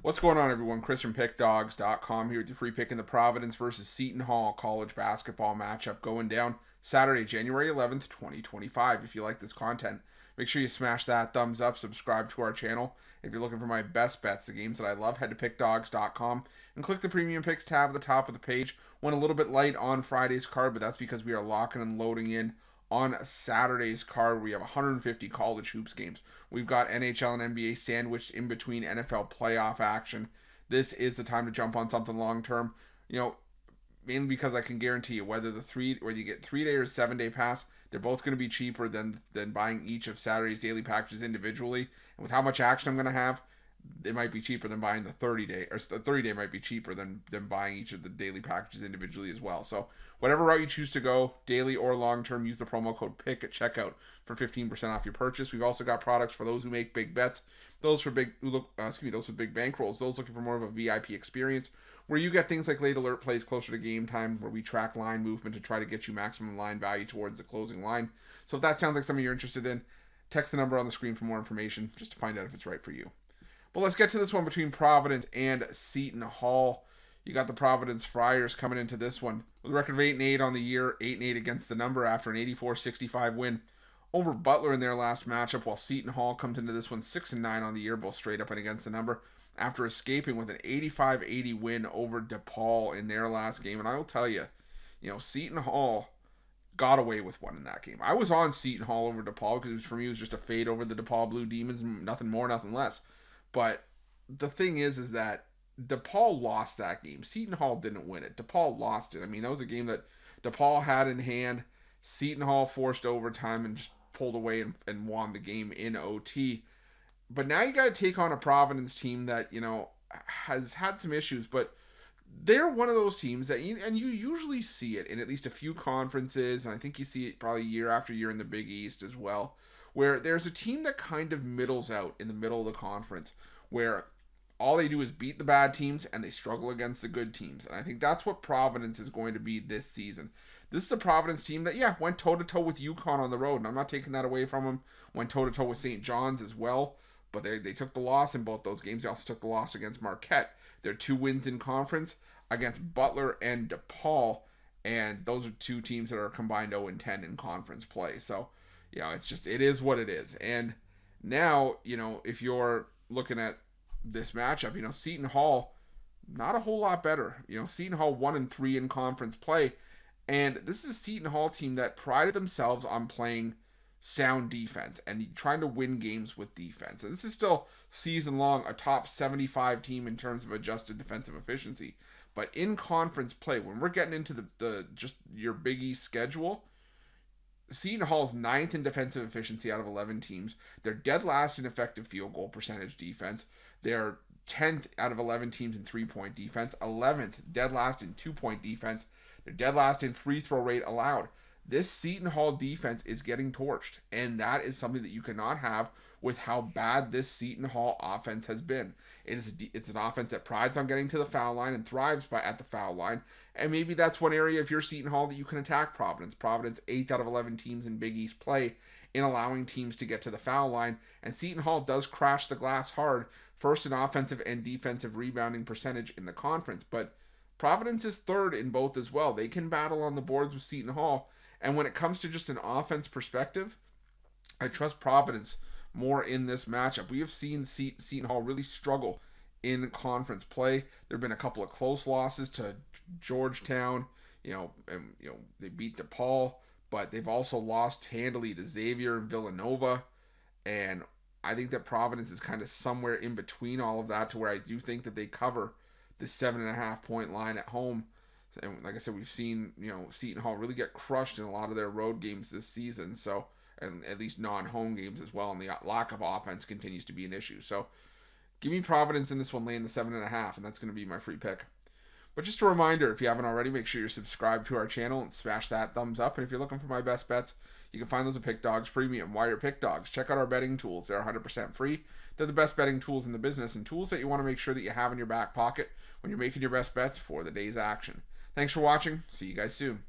What's going on, everyone? Chris from Pickdawgz.com here with your free pick in the Providence versus Seton Hall college basketball matchup going down Saturday, January 11th, 2025. If you like this content, make sure you smash that thumbs up, subscribe to our channel. If you're looking for my best bets, the games that I love, head to Pickdawgz.com and click the Premium Picks tab at the top of the page. Went a little bit light on Friday's card, but that's because we are locking and loading in on Saturday's card. We have 150 college hoops games. We've got NHL and NBA sandwiched in between NFL playoff action. This is the time to jump on something long term. Mainly because I can guarantee you whether you get 3-day or 7-day pass, they're both going to be cheaper than buying each of Saturday's daily packages individually. And with how much action I'm going to have, it might be cheaper than buying the 30-day, or the 30-day might be cheaper than buying each of the daily packages individually as well. So whatever route you choose to go, daily or long-term, use the promo code PICK at checkout for 15% off your purchase. We've also got products for those who make big bets, those with big bankrolls, those looking for more of a VIP experience, where you get things like late alert plays closer to game time, where we track line movement to try to get you maximum line value towards the closing line. So if that sounds like something you're interested in, text the number on the screen for more information, just to find out if it's right for you. But let's get to this one between Providence and Seton Hall. You got the Providence Friars coming into this one with a record of 8-8 on the year, 8-8 against the number after an 84-65 win over Butler in their last matchup, while Seton Hall comes into this one 6-9 on the year, both straight up and against the number, after escaping with an 85-80 win over DePaul in their last game. And I will tell you, Seton Hall got away with one in that game. I was on Seton Hall over DePaul because for me it was just a fade over the DePaul Blue Demons, nothing more, nothing less. But the thing is that DePaul lost that game. Seton Hall didn't win it. DePaul lost it. I mean, that was a game that DePaul had in hand. Seton Hall forced overtime and just pulled away and won the game in OT. But now you got to take on a Providence team that, has had some issues, but they're one of those teams that, you usually see it in at least a few conferences, and I think you see it probably year after year in the Big East as well, where there's a team that kind of middles out in the middle of the conference, where all they do is beat the bad teams and they struggle against the good teams. And I think that's what Providence is going to be this season. This is a Providence team that, went toe-to-toe with UConn on the road, and I'm not taking that away from them. Went toe-to-toe with St. John's as well, but they took the loss in both those games. They also took the loss against Marquette. Their 2 wins in conference against Butler and DePaul, and those are 2 teams that are combined 0-10 in conference play. So, it is what it is. And now, if you're looking at this matchup, Seton Hall, not a whole lot better. Seton Hall 1-3 in conference play. And this is a Seton Hall team that prided themselves on playing sound defense and trying to win games with defense. And this is still season long a top 75 team in terms of adjusted defensive efficiency. But in conference play, when we're getting into the just your Big East schedule, Seton Hall's 9th in defensive efficiency out of 11 teams. They're dead last in effective field goal percentage defense. They're 10th out of 11 teams in 3-point defense. 11th, dead last in 2-point defense. They're dead last in free throw rate allowed. This Seton Hall defense is getting torched, and that is something that you cannot have with how bad this Seton Hall offense has been. It's an offense that prides on getting to the foul line and thrives at the foul line, and maybe that's one area if you're Seton Hall that you can attack Providence. Providence 8th out of 11 teams in Big East play in allowing teams to get to the foul line, and Seton Hall does crash the glass hard, first in offensive and defensive rebounding percentage in the conference, but Providence is 3rd in both as well. They can battle on the boards with Seton Hall, and when it comes to just an offense perspective, I trust Providence more in this matchup. We have seen Seton Hall really struggle in conference play. There have been a couple of close losses to Georgetown, they beat DePaul, but they've also lost handily to Xavier and Villanova, and I think that Providence is kind of somewhere in between all of that, to where I do think that they cover the 7.5 point line at home. And like I said, we've seen, Seton Hall really get crushed in a lot of their road games this season. So, and at least non-home games as well. And the lack of offense continues to be an issue. So give me Providence in this one, laying the 7.5, and that's going to be my free pick. But just a reminder, if you haven't already, make sure you're subscribed to our channel and smash that thumbs up. And if you're looking for my best bets, you can find those at Pickdawgz Premium. Why are Pickdawgz? Check out our betting tools. They're 100% free. They're the best betting tools in the business, and tools that you want to make sure that you have in your back pocket when you're making your best bets for the day's action. Thanks for watching. See you guys soon.